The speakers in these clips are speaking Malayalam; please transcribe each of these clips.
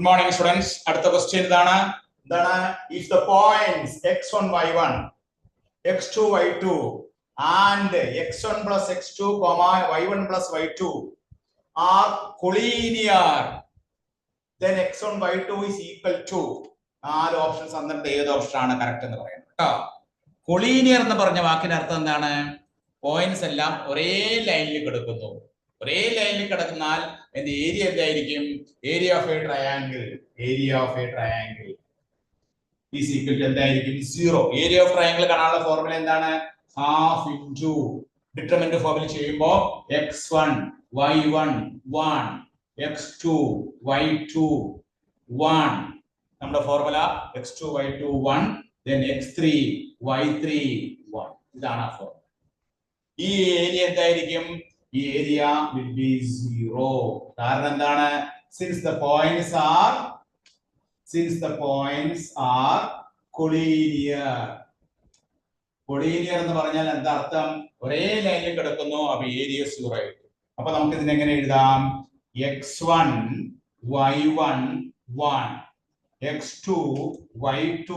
morning, students. അടുത്ത question ഇതാണ്. If the points x1, y1, x2, y2 and x1 plus x2, y1 plus y2 are collinear, then x1, y2 is equal to നാല് ഓപ്ഷൻസ് എന്നിട്ട് ഏത് ഓപ്ഷൻ ആണ് കറക്റ്റ് എന്ന് പറയുന്നത് കേട്ടോ. കൊളീനിയർ എന്ന് പറഞ്ഞ വാക്കിന്റെ അർത്ഥം എന്താണ്? പോയിന്റ്സ് എല്ലാം ഒരേ ലൈനിൽ കിടക്കുന്നു. ഒരേ ലൈനിൽ കിടന്നാൽ എന്റെ ഏരിയ എന്തായിരിക്കും? Area of a triangle is equal to എന്തായിരിക്കും? 0. ഏരിയ ഓഫ് ട്രയാങ്കിൾ കാണാനുള്ള ഫോർമുല എന്താണ്? ഹാഫ് ഇൻടു ഡിറ്റർമിനന്റ് ഫോർമുല ചെയ്യുമ്പോൾ x1 y1 1 x2 y2 1. നമ്മുടെ formula x2 y2 1 then x3 y3 1. ഇതാണ് ആ ഫോർമുല. ഈ ഏരിയ എന്തായിരിക്കും? ഈ ഏരിയ will be 0. കാരണം എന്താണ്? since the points are collinear. എന്ന് പറഞ്ഞാൽ എന്താ അർത്ഥം? ഒരേ ലൈനിൽ കിടക്കുന്നു. അപ്പൊ ഏരിയ 0 ആയിരിക്കും. അപ്പൊ നമുക്ക് ഇതിനെ എങ്ങനെ എഴുതാം? x1 y1 1 x2 y2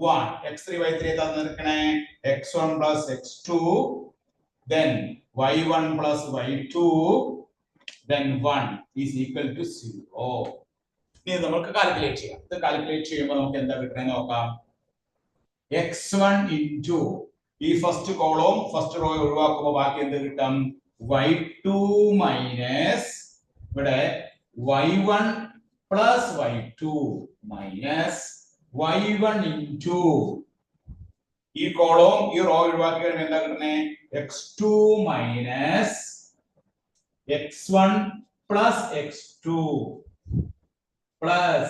1 x3 y3 തന്നിരിക്കണേ x1 plus x2 then y1 plus y2 then 1 is equal to 0. ഇനി നമുക്ക് കാൽക്കുലേറ്റ് ചെയ്യാം. ഇത് കാൽക്കുലേറ്റ് ചെയ്യുമ്പോൾ നമുക്ക് എന്താ കിട്ടണേ നോക്കാം. x1 into ഈ ഫസ്റ്റ് കോളം ഫസ്റ്റ് റോ ഒഴിവാക്കുമ്പോൾ ബാക്കി എന്ത് കിട്ടും? y2 മൈനസ് ഇവിടെ y1 plus y2 minus y1 into ഈ കോളം ഈ റോ ഒഴിവാക്കി കഴിയുമ്പോൾ എന്താ കിട്ടണേ? x2 minus x1 plus x2 plus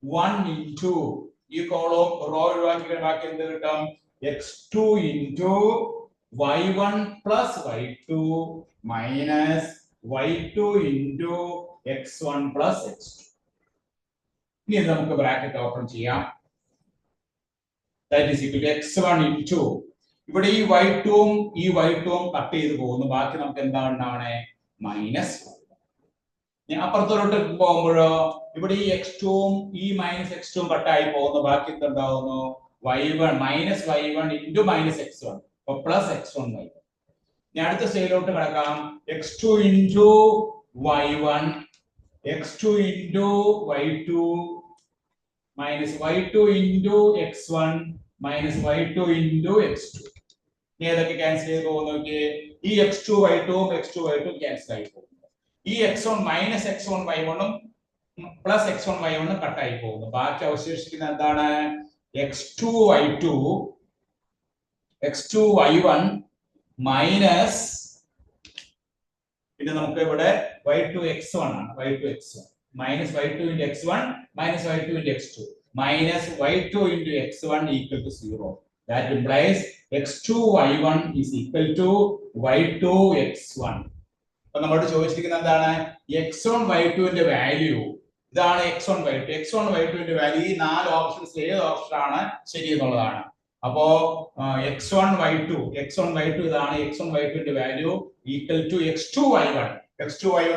1 into ഈ കോളം റോ ഒഴിവാക്കി കഴിയുമ്പോൾ ബാക്കി എന്ത് കിട്ടും? x2 into y1 plus y2 minus y2 into x1 plus x2. ഇനി നമുക്ക് ബ്രാക്കറ്റ് ഓപ്പൺ ചെയ്യാം. That is equal to x1 into ഇവിടെ ഈ y2 ഉം ഈ y2 ഉം കട്ട് ചെയ്തു പോകുന്നു. ബാക്കി നമുക്ക് എന്താ ഉണ്ടാവണേ? മൈനസ്. അപ്പുറത്തോട്ട് പോകുമ്പോഴോ ഇവിടെ ഈ x2 ഉം ഈ മൈനസ് x2 ഉം കട്ടായി പോകുന്നു. ബാക്കി എന്തുണ്ടാവുന്നു? y1 minus y1 into minus x1 അപ്പൊ പ്ലസ് x1 y1. ഇനി അടുത്ത സൈഡിലോട്ട് കിടക്കാം. x2 into y1 x2 into y2 minus y2 into x1 minus y2 into x2. ഏതൊക്കെ ക്യാൻസൽ ചെയ്ത് പോകുന്നു? ഈ x2 y2 x2 y2 cancel ആയി പോകുന്നു. ഈ x1 minus x1 y1 plus x1 y1 കട്ടായി പോകുന്നു. ബാക്കി അവശേഷിക്കുന്ന എന്താണ്? x2 y1 മൈനസ് പിന്നെ നമുക്ക് ഇവിടെ y2 x1 ആണ്. y2 x1 minus y2 into x1 minus y2 into x2 minus y2 into x1 equal to 0. That implies x2 y1 is equal to y2 x1. അപ്പൊ നമ്മളോട് ചോദിച്ചിരിക്കുന്നത് എന്താണ്? x1 y2 ന്റെ വാല്യൂ ഇതാണ്. x1 y2 ന്റെ വാല്യൂ ഈ നാല് ഓപ്ഷൻസ് ഏത് ഓപ്ഷൻ ആണ് ശരി എന്നുള്ളതാണ്. അപ്പോ x1 y2 ഇതാണ്. x1 y2 ന്റെ value equal to x2 y1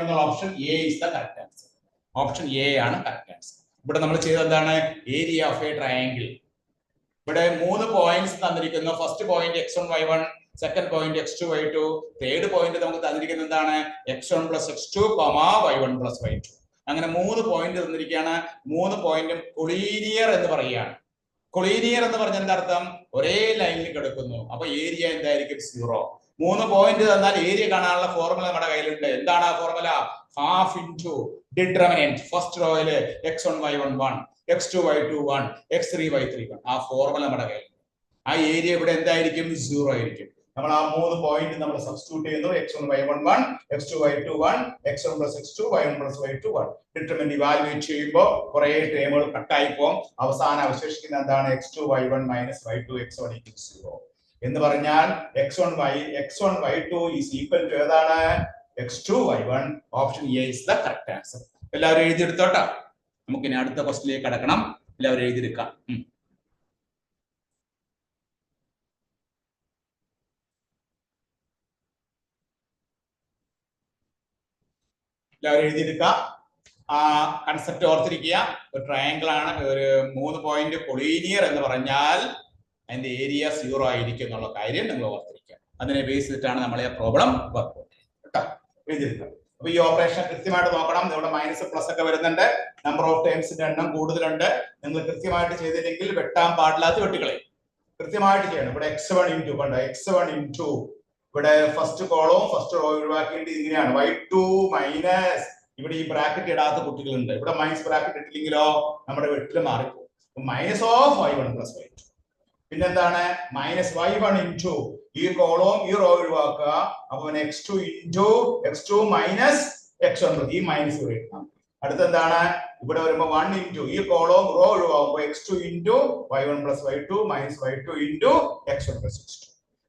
എന്ന option A is the correct answer. Option A ആണ് കറക്റ്റ് ആൻസർ. ഇവിടെ നമ്മൾ ചെയ്തത് എന്താണ്? Area of a triangle. ഇവിടെ 3 പോയിന്റ്സ് തന്നിരിക്കുന്നു. First point x1 y1, second point x2 y2, third point നമുക്ക് തന്നിരിക്കുന്നത് എന്താണ്? x1 plus x2, y1 plus y2. അങ്ങനെ 3 പോയിന്റ് തന്നിരിക്കുകയാണ്. 3 പോയിന്റും കൊളീനിയർ എന്ന് പറയുകയാണ്. കൊളീനിയർ എന്ന് പറഞ്ഞ എന്താ അർത്ഥം? ഒരേ ലൈനിൽ കിടക്കുന്നു. അപ്പൊ ഏരിയ എന്തായിരിക്കും? 0. 3 പോയിന്റ് തന്നാൽ ഏരിയ കാണാനുള്ള ഫോർമുല നമ്മുടെ കയ്യിലുണ്ട്. എന്താണ് ആ formula? Half into determinant first റോയില് x1 y1 1 x2 y2 1 x3 y3 1. ആ ഫോർമുല നമ്മുടെ കയ്യിലുണ്ട്. ആ ഏരിയ ഇവിടെ എന്തായിരിക്കും? 0 ആയിരിക്കും. നമ്മൾ ആ 3 പോയിന്റ് നമ്മൾ സബ്സ്റ്റിറ്റ്യൂട്ട് ചെയ്യുന്നു. x1 y1 1 x2 y2 1 x1 plus x2 y1 plus y2 1. Determinant evaluate ചെയ്യുമ്പോൾ കുറെ ടേമുകൾ കട്ടായി പോകും. അവസാനം അവശേഷിക്കുന്ന എന്താണ്? x2 y1 minus y2 x1 equals 0. എന്ന് പറഞ്ഞാൽ x1 y2 is equal to ഏതാണ്? x2 y1. Option A is the correct answer. എല്ലാവരും എഴുതിയെടുത്തോട്ടാ. നമുക്ക് ഇനി അടുത്ത ക്വസ്റ്റ്യനിലേക്ക് കടക്കണം. എല്ലാവരും എഴുതിയെടുക്കാം. എല്ലാവരും എഴുതിയെടുക്കാം. ആ കൺസെപ്റ്റ് ഓർത്തിരിക്കുക. ഒരു ട്രയാങ്കിൾ ആണ്, ഒരു 3 പോയിന്റ് കൊളീനിയർ എന്ന് പറഞ്ഞാൽ അതിന്റെ ഏരിയ 0 ആയിരിക്കും എന്നുള്ള കാര്യം നിങ്ങൾ ഓർത്തിരിക്കുക. അതിനെ ബേസ് ചെയ്തിട്ടാണ് നമ്മൾ ഈ പ്രോബ്ലം വർക്ക് കേട്ടോ എഴുതിയിരിക്കുന്നത്. അപ്പൊ ഈ ഓപ്പറേഷൻ കൃത്യമായിട്ട് നോക്കണം. ഇവിടെ മൈനസ് പ്ലസ് ഒക്കെ വരുന്നുണ്ട്, നമ്പർ ഓഫ് ടൈംസിന്റെ എണ്ണം കൂടുതലുണ്ട്. നിങ്ങൾ കൃത്യമായിട്ട് ചെയ്തില്ലെങ്കിൽ വെട്ടാൻ പാടില്ലാത്ത വെട്ടുകളെ കൃത്യമായിട്ട് ചെയ്യണം. ഇവിടെ x1 ഇൻറ്റു കണ്ടോ, x1 ഇൻറ്റു ഇവിടെ ഫസ്റ്റ് കോളവും ഫസ്റ്റ് റോ ഒഴിവാക്കേണ്ടത് ഇങ്ങനെയാണ്, y2 മൈനസ് ഇവിടെ ഈ ബ്രാക്കറ്റ് ഇടാത്ത കുട്ടികളുണ്ട്. ഇവിടെ മൈനസ് ബ്രാക്കറ്റ് ഇട്ടില്ലെങ്കിലോ നമ്മുടെ വെട്ടിൽ മാറിപ്പോകും. Minus of y1 plus y2. പിന്നെന്താണ് മൈനസ് y1 ഇൻറ്റു ഈ കോളവും ഈ റോ ഒഴിവാക്കുക. അപ്പൊ x2 into x2 minus x1 ഈ മൈനസ് ഒഴിവാക്കാം. അടുത്തെന്താണ് ഇവിടെ വരുമ്പോ 1 ഇൻറ്റു ഈ കോളവും റോ ഒഴിവാകുമ്പോൾ x2 into y1 plus y2 minus y2 into x1 plus x2.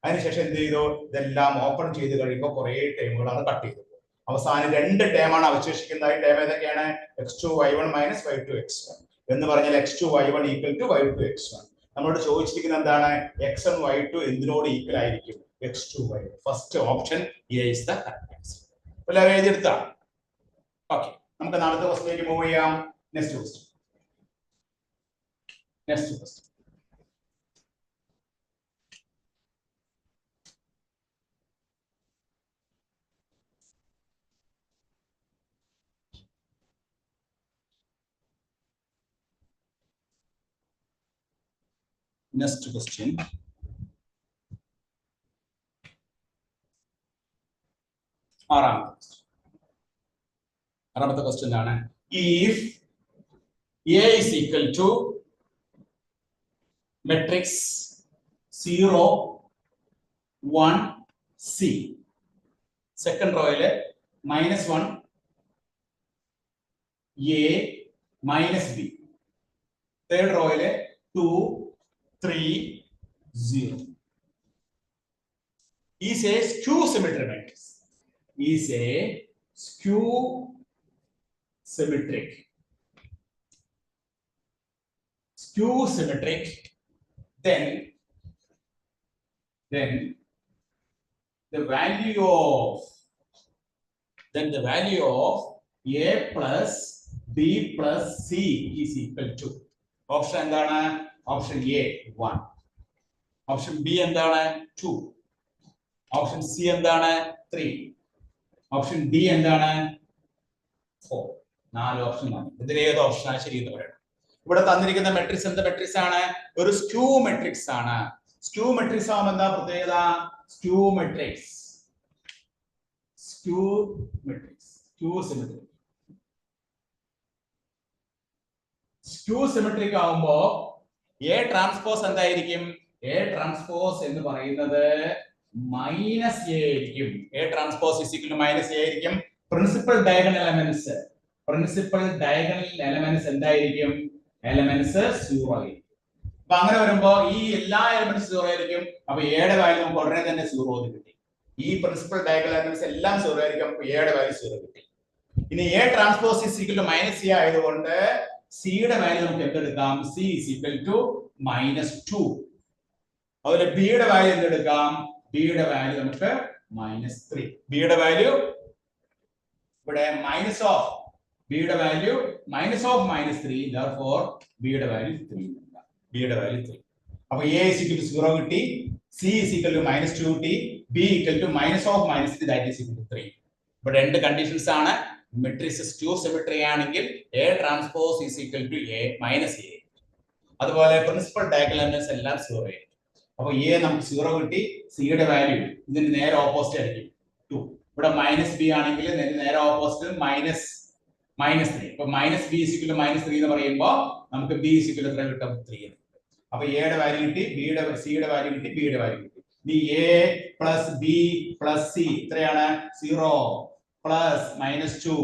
അതിനുശേഷം എന്ത് ചെയ്തു, ഇതെല്ലാം ഓപ്പൺ ചെയ്ത് കഴിയുമ്പോൾ കുറെ ടേമുകളാണ് കട്ട് ചെയ്തത്. അവസാനം 2 ടേമാണ് അവശേഷിക്കുന്നത്. ടേം ഏതൊക്കെയാണ്, x2 y1 minus y2 x1 എന്ന് പറഞ്ഞാൽ x2 y1 equal to y2 x1. നമ്മളോട് ചോദിച്ചിരിക്കുന്നത് എന്താണ്, x1 y2 എന്തിനോട് ഈക്വൽ ആയിരിക്കും, x2 y1. First option A is the correct answer. എല്ലാവരും എഴുതിയെടുത്താ? ഓക്കെ, നമുക്ക് നാളത്തെ ക്വസ്റ്റിലേക്ക് മൂവ് ചെയ്യാം. Next question. Next question. ആറാമത്തെ ക്വസ്റ്റ്യൻ ആണ്, if A is equal to matrix 0 1 C, second റോയില് -1 A മൈനസ് B, തേർഡ് റോയില് 2 3 0 is a skew symmetric matrix. Is a skew symmetric. Skew symmetric. Then the value of A plus B plus C is equal to. Option എന്താണ്? Option A 1. Option B എന്താണ്? 2. Option C എന്താണ്? 3. Option D എന്താണ്? 4. 4 ഓപ്ഷൻ ആണ്. ഇതിൽ ഏത് ഓപ്ഷനാണ് ശരി എന്ന് പറയണം. ഇവിടെ തന്നിരിക്കുന്ന മെട്രിക്സ് എന്ത് മെട്രിക്സ് ആണ്? ഒരു സ്ക്യൂ മെട്രിക്സ് ആണ്. സ്ക്യൂ മെട്രിക്സ് ആവുമ്പോൾ എന്താ പ്രത്യേകത? സ്ക്യൂ സിമെട്രിക് ആവുമ്പോ A ട്രാൻസ്പോസ് എന്തായിരിക്കും? A ട്രാൻസ്പോസ് എന്ന് പറയുന്നത് മൈനസ് A ആയിരിക്കും. A transpose is equal to minus A ആയിരിക്കും. പ്രിൻസിപ്പൽ ഡയഗണൽ എലമെന്റ്സ് എന്തായിരിക്കും? എലമെന്റ്സ് 0 ആയിരിക്കും. അപ്പൊ അങ്ങനെ വരുമ്പോ ഈ എല്ലാ എലമെന്റ്സ് 0 ആയിരിക്കും. അപ്പൊ A യുടെ വാല്യൂ നമുക്ക് ഉടനെ തന്നെ 0 എന്ന് കിട്ടി. ഈ പ്രിൻസിപ്പൽ ഡയഗണൽ എലമെന്റ്സ് എല്ലാം 0 ആയിരിക്കും. അപ്പൊ A യുടെ വാല്യൂ 0 കിട്ടി. ഇനി A transpose is equal to minus A ആയതുകൊണ്ട് C യുടെ വാല്യൂ നമുക്ക് എന്തെടുക്കാം? C is equal to -2. അതുപോലെ B യുടെ വാല്യൂ എന്തെടുക്കാം? B യുടെ വാല്യൂ നമുക്ക് -3. B യുടെ വാല്യൂ ഇവിടെ മൈനസ് ഓഫ് B യുടെ വാല്യൂ -3. therefore B യുടെ വാല്യൂ 3. B യുടെ വാല്യൂ 3. അപ്പോൾ A is equal to 0 കിട്ടി, C is equal to -2 കിട്ടി, B equal to -3 that is equal to 3. ഇപ്പോൾ രണ്ട് കണ്ടീഷൻസ് ആണ്. മെട്രിക്സ് സ്ക്യൂ സിമെട്രി ആണെങ്കിൽ A transpose is equal to A minus A. അതുപോലെ പ്രിൻസിപ്പൽ ഡയഗണൽ എലമെന്റ്സ് എല്ലാം 0 ആയിരിക്കും. അപ്പോൾ A നമുക്ക് 0 കിട്ടി. C യുടെ വാല്യൂ ഇതിന് നേരെ ഓപ്പോസിറ്റ് ആയിരിക്കും 2. ഇവിടെ -B ആണെങ്കിൽ നേരെ ഓപ്പോസിറ്റ് -3. ഇപ്പൊ -B is equal to -3 എന്ന് പറയുമ്പോൾ നമുക്ക് B is equal to എത്ര കിട്ടും? 3. അപ്പൊ A യുടെ വാല്യൂ കിട്ടി, C യുടെ വാല്യൂ കിട്ടി, B യുടെ വാല്യൂ കിട്ടി. ഇനി A plus B plus C എത്രയാണ്? 0 പ്ലസ് -2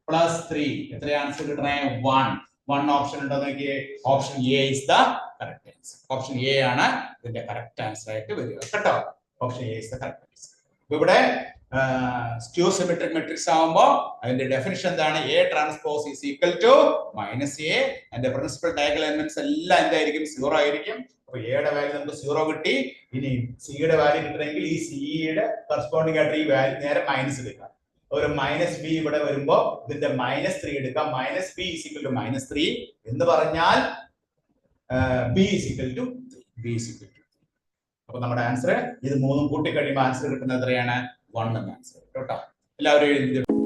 പ്ലസ് 3 എത്രയാണ് ആൻസർ കിട്ടണേ? 1 ഓപ്ഷൻ ഉണ്ടോ നോക്കിയേ. Option A is the correct answer. Option A ആണ് ഇതിന്റെ കറക്റ്റ് ആൻസർ ആയിട്ട് വരിക കേട്ടോ. Option A is the correct answer. ഇവിടെ സ്ക്യൂ സിമെട്രിക് മെട്രിക്സ് ആവുമ്പോൾ അതിന്റെ ഡെഫിനിഷൻ എന്താണ്? A transpose is equal to -A and principal diagonal elements എല്ലാം എന്തായിരിക്കും? 0 ആയിരിക്കും. അപ്പോൾ A യുടെ വാല്യൂ നമുക്ക് 0 കിട്ടി. ഇനി C യുടെ വാല്യൂ കിട്ടണമെങ്കിൽ ഈ C യുടെ കറസ്പോണ്ടിങ് ആയിട്ട് ഈ വാല്യൂ നേരെ മൈനസ് എടുക്കാം. ഒരു മൈനസ് ബി ഇവിടെ വരുമ്പോ ഇതിന്റെ -3 എടുക്കാം. -b = -3 എന്ന് പറഞ്ഞാൽ b = 3. അപ്പൊ നമ്മുടെ ആൻസർ ഇത് മൂന്നും കൂട്ടി കഴിയുമ്പോൾ ആൻസർ കിട്ടുന്നത് എത്രയാണ്? 1 എന്ന ആൻസർ കേട്ടോ. എല്ലാവരും എഴുതി